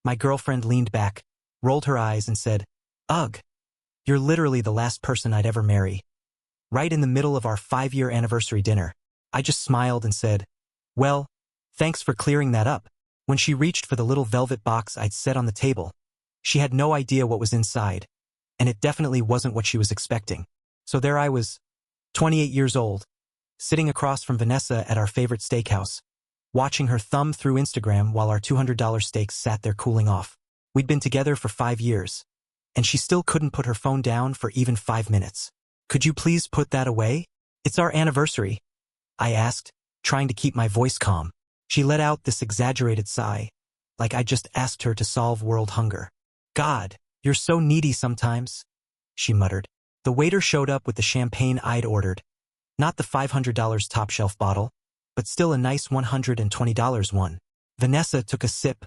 My girlfriend leaned back, rolled her eyes and said, "Ugh, you're literally the last person I'd ever marry." Right in the middle of our 5-year anniversary dinner, I just smiled and said, "Well, thanks for clearing that up." When she reached for the little velvet box I'd set on the table, she had no idea what was inside, and it definitely wasn't what she was expecting. So there I was, 28 years old, sitting across from Vanessa at our favorite steakhouse, watching her thumb through Instagram while our $200 steaks sat there cooling off. We'd been together for 5 years, and she still couldn't put her phone down for even 5 minutes. "Could you please put that away? It's our anniversary," I asked, trying to keep my voice calm. She let out this exaggerated sigh, like I just asked her to solve world hunger. "God, you're so needy sometimes," she muttered. The waiter showed up with the champagne I'd ordered. Not the $500 top-shelf bottle, but still a nice $120 one. Vanessa took a sip,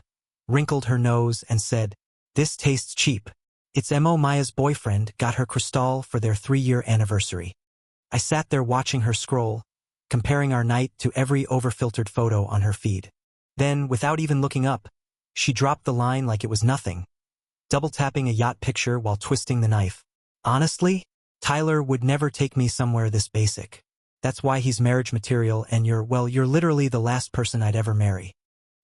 wrinkled her nose, and said, "This tastes cheap." It's Maya's boyfriend got her Cristal for their 3-year anniversary. I sat there watching her scroll, comparing our night to every overfiltered photo on her feed. Then, without even looking up, she dropped the line like it was nothing, double-tapping a yacht picture while twisting the knife. "Honestly, Tyler would never take me somewhere this basic. That's why he's marriage material and you're literally the last person I'd ever marry."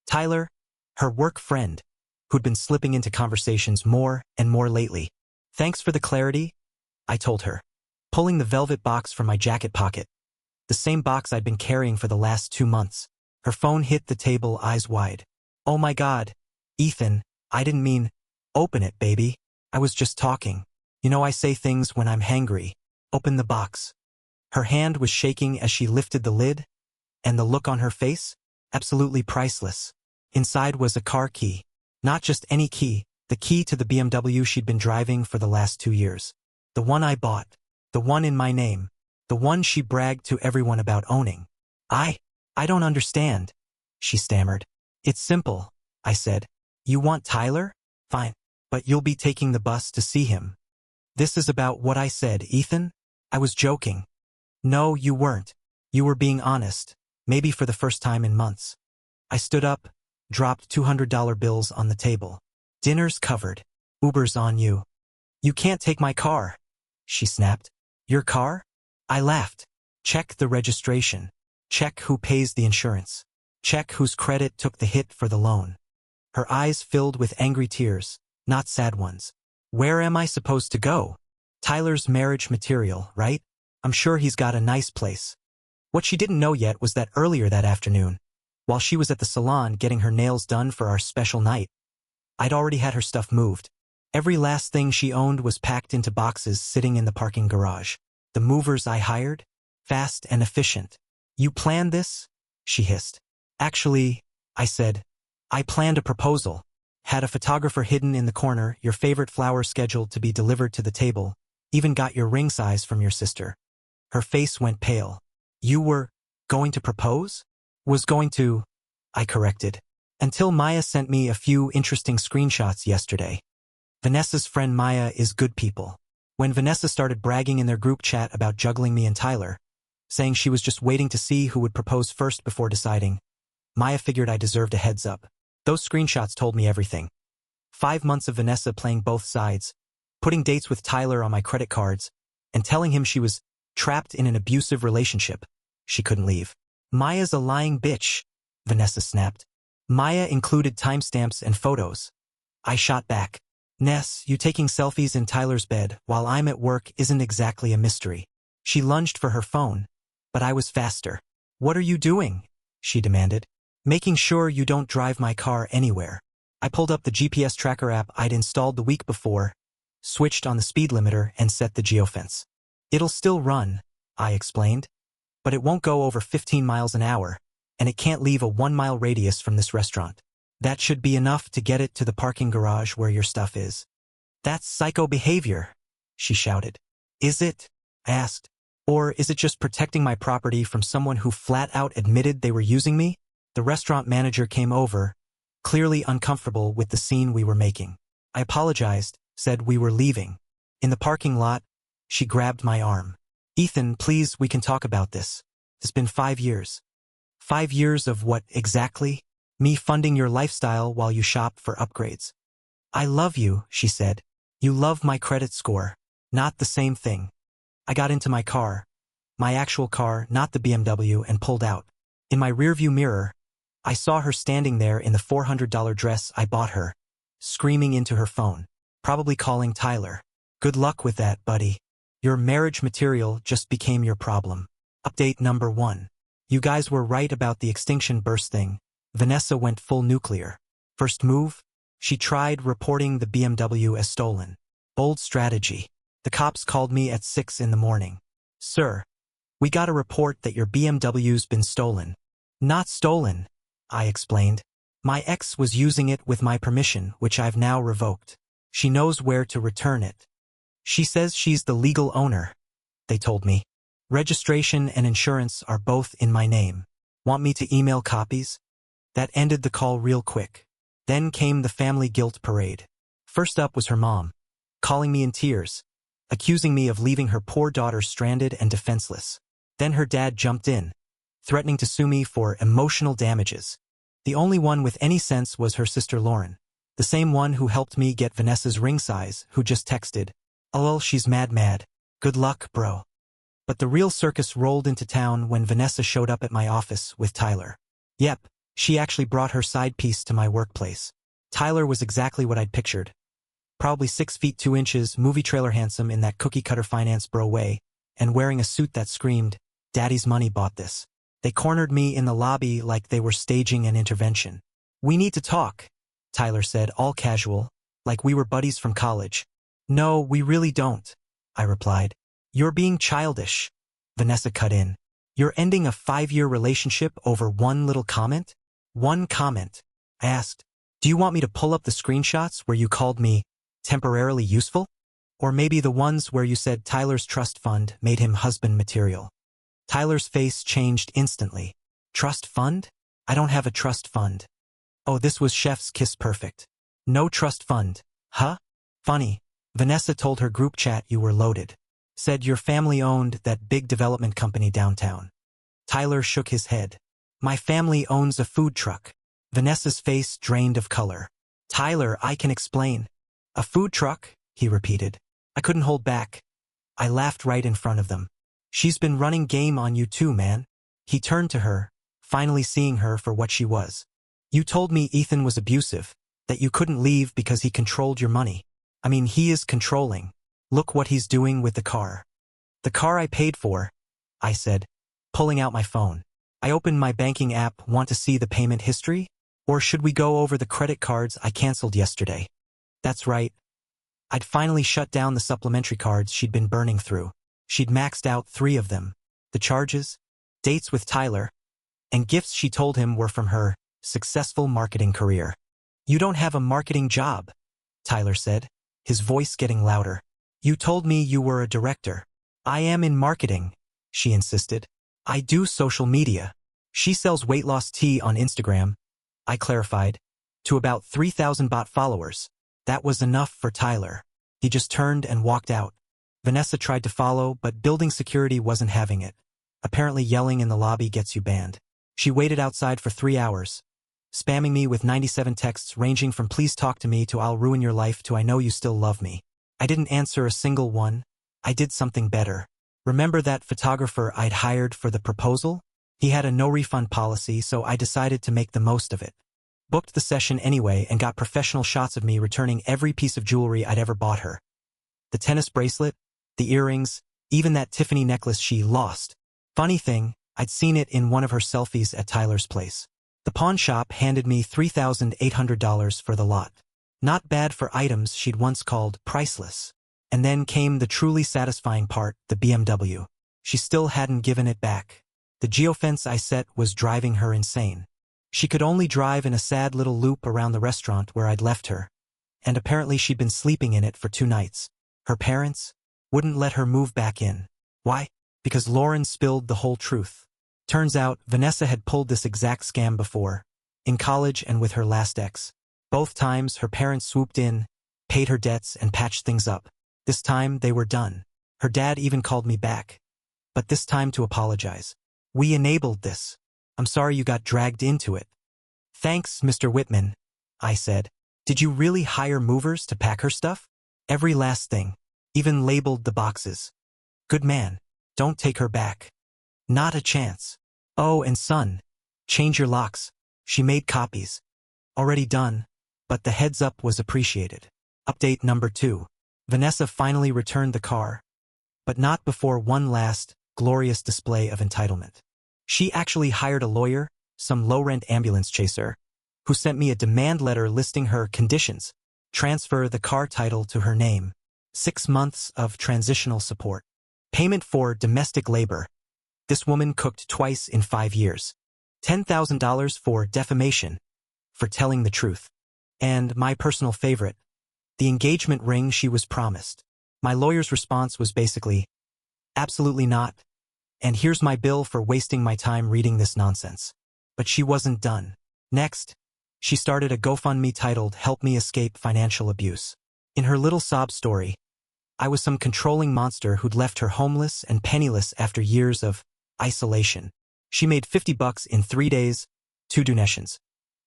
Tyler, her work friend, who'd been slipping into conversations more and more lately. "Thanks for the clarity," I told her, pulling the velvet box from my jacket pocket, the same box I'd been carrying for the last 2 months. Her phone hit the table, eyes wide. "Oh my God, Ethan, I didn't mean..." "Open it, baby. I was just talking. You know I say things when I'm hangry. Open the box." Her hand was shaking as she lifted the lid, and the look on her face? Absolutely priceless. Inside was a car key. Not just any key, the key to the BMW she'd been driving for the last 2 years. The one I bought. The one in my name. The one she bragged to everyone about owning. I don't understand," she stammered. "It's simple," I said. "You want Tyler? Fine. But you'll be taking the bus to see him." "This is about what I said, Ethan. I was joking." "No, you weren't. You were being honest, maybe for the first time in months." I stood up, dropped $200 bills on the table. "Dinner's covered. Uber's on you." "You can't take my car," she snapped. "Your car?" I laughed. "Check the registration. Check who pays the insurance. Check whose credit took the hit for the loan." Her eyes filled with angry tears, not sad ones. "Where am I supposed to go? Tyler's marriage material, right? I'm sure he's got a nice place." What she didn't know yet was that earlier that afternoon, while she was at the salon getting her nails done for our special night, I'd already had her stuff moved. Every last thing she owned was packed into boxes sitting in the parking garage. The movers I hired? Fast and efficient. "You planned this?" she hissed. "Actually," I said, "I planned a proposal. Had a photographer hidden in the corner, your favorite flowers scheduled to be delivered to the table, even got your ring size from your sister." Her face went pale. "You were going to propose?" "Was going to," I corrected, until Maya sent me a few interesting screenshots yesterday. Vanessa's friend Maya is good people. When Vanessa started bragging in their group chat about juggling me and Tyler, saying she was just waiting to see who would propose first before deciding, Maya figured I deserved a heads up. Those screenshots told me everything. 5 months of Vanessa playing both sides, putting dates with Tyler on my credit cards, and telling him she was trapped in an abusive relationship. She couldn't leave. "Maya's a lying bitch," Vanessa snapped. Maya included timestamps and photos. I shot back. "Ness, you taking selfies in Tyler's bed while I'm at work isn't exactly a mystery." She lunged for her phone, but I was faster. "What are you doing?" she demanded. "Making sure you don't drive my car anywhere." I pulled up the GPS tracker app I'd installed the week before, switched on the speed limiter, and set the geofence. "It'll still run," I explained, "but it won't go over 15 miles an hour, and it can't leave a 1-mile radius from this restaurant. That should be enough to get it to the parking garage where your stuff is." "That's psycho behavior," she shouted. "Is it?" I asked. "Or is it just protecting my property from someone who flat out admitted they were using me?" The restaurant manager came over, clearly uncomfortable with the scene we were making. I apologized, said we were leaving. In the parking lot, she grabbed my arm. "Ethan, please, we can talk about this. It's been 5 years. 5 years of what exactly?" Me funding your lifestyle while you shop for upgrades. I love you, she said. You love my credit score. Not the same thing. I got into my car. My actual car, not the BMW, and pulled out. In my rearview mirror, I saw her standing there in the $400 dress I bought her, screaming into her phone, probably calling Tyler. Good luck with that, buddy. Your marriage material just became your problem. Update number 1. You guys were right about the extinction burst thing. Vanessa went full nuclear. First move? She tried reporting the BMW as stolen. Bold strategy. The cops called me at 6 in the morning. Sir, we got a report that your BMW's been stolen. Not stolen, I explained. My ex was using it with my permission, which I've now revoked. She knows where to return it. She says she's the legal owner, they told me. Registration and insurance are both in my name. Want me to email copies? That ended the call real quick. Then came the family guilt parade. First up was her mom, calling me in tears, accusing me of leaving her poor daughter stranded and defenseless. Then her dad jumped in, threatening to sue me for emotional damages. The only one with any sense was her sister Lauren, the same one who helped me get Vanessa's ring size, who just texted, "Lol, she's mad. Good luck, bro." But the real circus rolled into town when Vanessa showed up at my office with Tyler. Yep, she actually brought her side piece to my workplace. Tyler was exactly what I'd pictured. Probably 6 feet 2 inches, movie trailer handsome in that cookie-cutter finance bro way, and wearing a suit that screamed, "Daddy's money bought this." They cornered me in the lobby like they were staging an intervention. "We need to talk," Tyler said, all casual, like we were buddies from college. "No, we really don't," I replied. "You're being childish," Vanessa cut in. "You're ending a 5-year relationship over one little comment?" "One comment," I asked. "Do you want me to pull up the screenshots where you called me temporarily useful? Or maybe the ones where you said Tyler's trust fund made him husband material?" Tyler's face changed instantly. "Trust fund? I don't have a trust fund." "Oh, this was chef's kiss perfect. No trust fund, huh? Funny. Vanessa told her group chat you were loaded. Said your family owned that big development company downtown." Tyler shook his head. "My family owns a food truck." Vanessa's face drained of color. "Tyler, I can explain." "A food truck?" he repeated. I couldn't hold back. I laughed right in front of them. "She's been running game on you too, man." He turned to her, finally seeing her for what she was. "You told me Ethan was abusive, that you couldn't leave because he controlled your money. I mean, he is controlling. Look what he's doing with the car." "The car I paid for," I said, pulling out my phone. "I opened my banking app. Want to see the payment history? Or should we go over the credit cards I canceled yesterday?" That's right. I'd finally shut down the supplementary cards she'd been burning through. She'd maxed out 3 of them. The charges, dates with Tyler, and gifts she told him were from her successful marketing career. "You don't have a marketing job," Tyler said, his voice getting louder. "You told me you were a director." "I am in marketing," she insisted. "I do social media." "She sells weight loss tea on Instagram," I clarified, "to about 3,000 bot followers." That was enough for Tyler. He just turned and walked out. Vanessa tried to follow, but building security wasn't having it. Apparently yelling in the lobby gets you banned. She waited outside for 3 hours, spamming me with 97 texts ranging from "please talk to me" to "I'll ruin your life" to "I know you still love me." I didn't answer a single one. I did something better. Remember that photographer I'd hired for the proposal? He had a no-refund policy, so I decided to make the most of it. Booked the session anyway and got professional shots of me returning every piece of jewelry I'd ever bought her. The tennis bracelet, the earrings, even that Tiffany necklace she lost. Funny thing, I'd seen it in one of her selfies at Tyler's place. The pawn shop handed me $3,800 for the lot. Not bad for items she'd once called priceless. And then came the truly satisfying part, the BMW. She still hadn't given it back. The geofence I set was driving her insane. She could only drive in a sad little loop around the restaurant where I'd left her. And apparently she'd been sleeping in it for 2 nights. Her parents wouldn't let her move back in. Why? Because Lauren spilled the whole truth. Turns out, Vanessa had pulled this exact scam before, in college and with her last ex. Both times, her parents swooped in, paid her debts, and patched things up. This time, they were done. Her dad even called me back. But this time to apologize. "We enabled this. I'm sorry you got dragged into it." Thanks, Mr. Whitman, I said. Did you really hire movers to pack her stuff? Every last thing. Even labeled the boxes. Good man. Don't take her back. Not a chance. Oh, and son. Change your locks. She made copies. Already done. But the heads up was appreciated. Update number 2. Vanessa finally returned the car. But not before one last, glorious display of entitlement. She actually hired a lawyer, some low-rent ambulance chaser, who sent me a demand letter listing her conditions. Transfer the car title to her name. 6 months of transitional support. Payment for domestic labor. This woman cooked twice in 5 years. $10,000 for defamation, for telling the truth. And my personal favorite, the engagement ring she was promised. My lawyer's response was basically, absolutely not. And here's my bill for wasting my time reading this nonsense. But she wasn't done. Next, she started a GoFundMe titled Help Me Escape Financial Abuse. In her little sob story, I was some controlling monster who'd left her homeless and penniless after years of isolation. She made $50 in 3 days, 2 donations.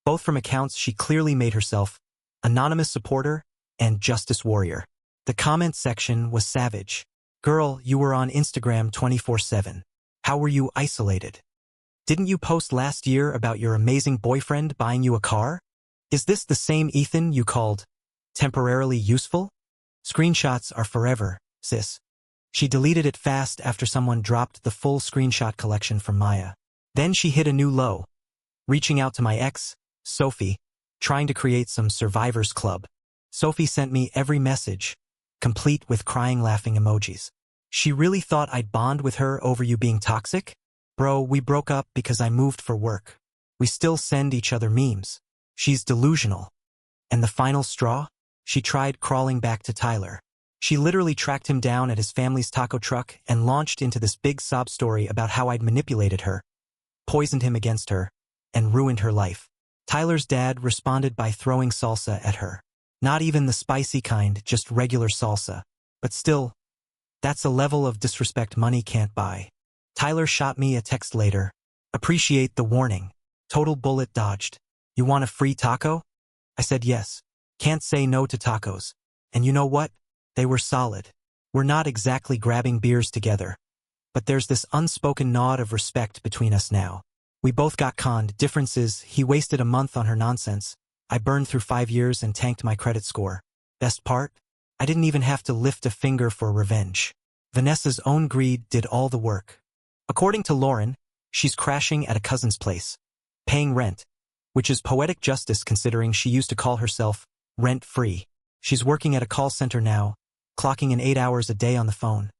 Both from accounts she clearly made herself, anonymous supporter and justice warrior. The comment section was savage. Girl, you were on Instagram 24/7. How were you isolated? Didn't you post last year about your amazing boyfriend buying you a car? Is this the same Ethan you called temporarily useful? Screenshots are forever, sis. She deleted it fast after someone dropped the full screenshot collection from Maya. Then she hit a new low, reaching out to my ex, Sophie, trying to create some survivors club. Sophie sent me every message, complete with crying laughing emojis. She really thought I'd bond with her over you being toxic? Bro, we broke up because I moved for work. We still send each other memes. She's delusional. And the final straw? She tried crawling back to Tyler. She literally tracked him down at his family's taco truck and launched into this big sob story about how I'd manipulated her, poisoned him against her, and ruined her life. Tyler's dad responded by throwing salsa at her. Not even the spicy kind, just regular salsa. But still, that's a level of disrespect money can't buy. Tyler shot me a text later. Appreciate the warning. Total bullet dodged. You want a free taco? I said yes. Can't say no to tacos. And you know what? They were solid. We're not exactly grabbing beers together. But there's this unspoken nod of respect between us now. We both got conned. Difference is, he wasted a month on her nonsense. I burned through 5 years and tanked my credit score. Best part? I didn't even have to lift a finger for revenge. Vanessa's own greed did all the work. According to Lauren, she's crashing at a cousin's place, paying rent, which is poetic justice considering she used to call herself rent-free. She's working at a call center now, clocking in 8 hours a day on the phone.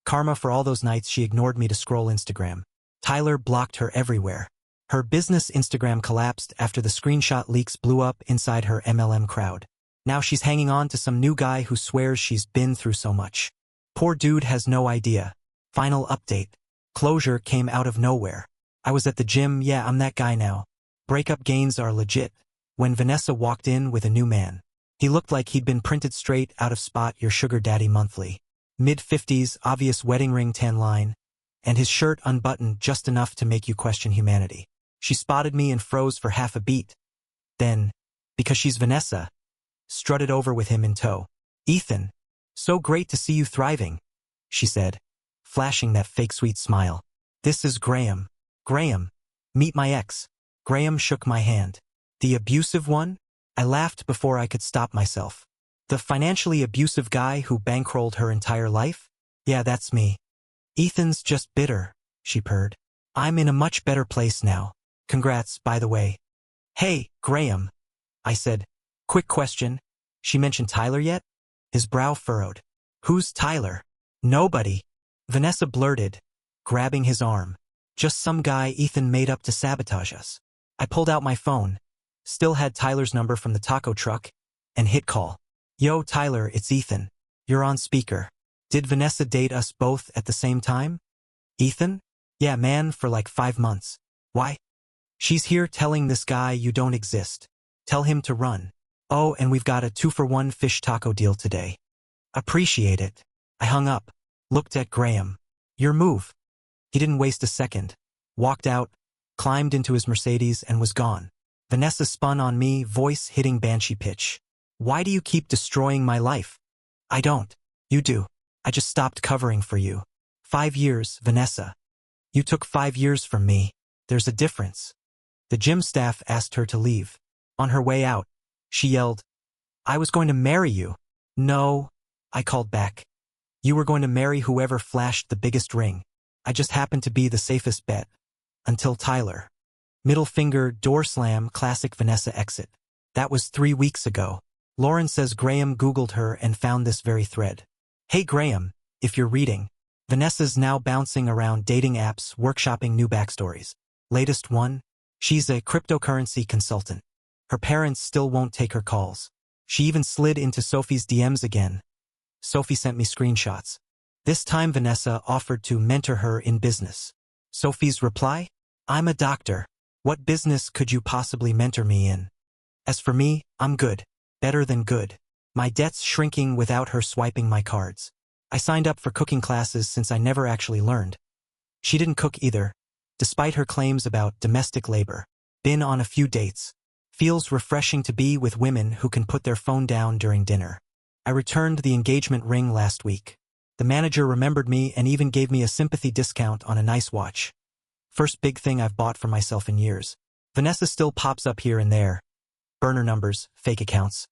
Karma for all those nights she ignored me to scroll Instagram. Tyler blocked her everywhere. Her business Instagram collapsed after the screenshot leaks blew up inside her MLM crowd. Now she's hanging on to some new guy who swears she's been through so much. Poor dude has no idea. Final update. Closure came out of nowhere. I was at the gym, yeah, I'm that guy now. Breakup gains are legit. When Vanessa walked in with a new man. He looked like he'd been printed straight out of Spot Your Sugar Daddy Monthly. Mid-50s, obvious wedding ring tan line, and his shirt unbuttoned just enough to make you question humanity. She spotted me and froze for half a beat. Then, because she's Vanessa, strutted over with him in tow. Ethan, so great to see you thriving, she said, flashing that fake sweet smile. This is Graham. Graham, meet my ex. Graham shook my hand. The abusive one? I laughed before I could stop myself. The financially abusive guy who bankrolled her entire life? Yeah, that's me. Ethan's just bitter, she purred. I'm in a much better place now. Congrats, by the way. Hey, Graham, I said. Quick question. She mentioned Tyler yet? His brow furrowed. Who's Tyler? Nobody. Vanessa blurted, grabbing his arm. Just some guy Ethan made up to sabotage us. I pulled out my phone, still had Tyler's number from the taco truck, and hit call. Yo, Tyler, it's Ethan. You're on speaker. Did Vanessa date us both at the same time? Ethan? Yeah, man, for like 5 months. Why? She's here telling this guy you don't exist. Tell him to run. Oh, and we've got a 2-for-1 fish taco deal today. Appreciate it. I hung up, looked at Graham. Your move. He didn't waste a second. Walked out, climbed into his Mercedes and was gone. Vanessa spun on me, voice hitting banshee pitch. Why do you keep destroying my life? I don't. You do. I just stopped covering for you. 5 years, Vanessa. You took 5 years from me. There's a difference. The gym staff asked her to leave. On her way out, she yelled, I was going to marry you. No, I called back. You were going to marry whoever flashed the biggest ring. I just happened to be the safest bet. Until Tyler. Middle finger, door slam, classic Vanessa exit. That was 3 weeks ago. Lauren says Graham Googled her and found this very thread. Hey Graham, if you're reading. Vanessa's now bouncing around dating apps, workshopping new backstories. Latest one? She's a cryptocurrency consultant. Her parents still won't take her calls. She even slid into Sophie's DMs again. Sophie sent me screenshots. This time Vanessa offered to mentor her in business. Sophie's reply? I'm a doctor. What business could you possibly mentor me in? As for me, I'm good. Better than good. My debt's shrinking without her swiping my cards. I signed up for cooking classes since I never actually learned. She didn't cook either, despite her claims about domestic labor. Been on a few dates. Feels refreshing to be with women who can put their phone down during dinner. I returned the engagement ring last week. The manager remembered me and even gave me a sympathy discount on a nice watch. First big thing I've bought for myself in years. Vanessa still pops up here and there. Burner numbers, fake accounts.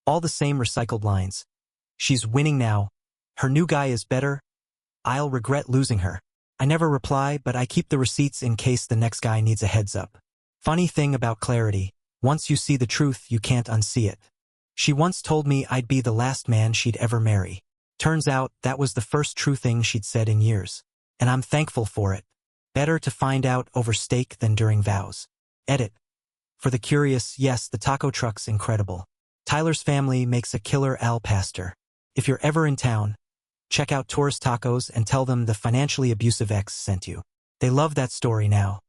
All the same recycled lines. She's winning now. Her new guy is better. I'll regret losing her. I never reply, but I keep the receipts in case the next guy needs a heads up. Funny thing about clarity. Once you see the truth, you can't unsee it. She once told me I'd be the last man she'd ever marry. Turns out that was the first true thing she'd said in years. And I'm thankful for it. Better to find out over steak than during vows. Edit. For the curious, yes, the taco truck's incredible. Tyler's family makes a killer al pastor. If you're ever in town, check out Tourist Tacos and tell them the financially abusive ex sent you. They love that story now.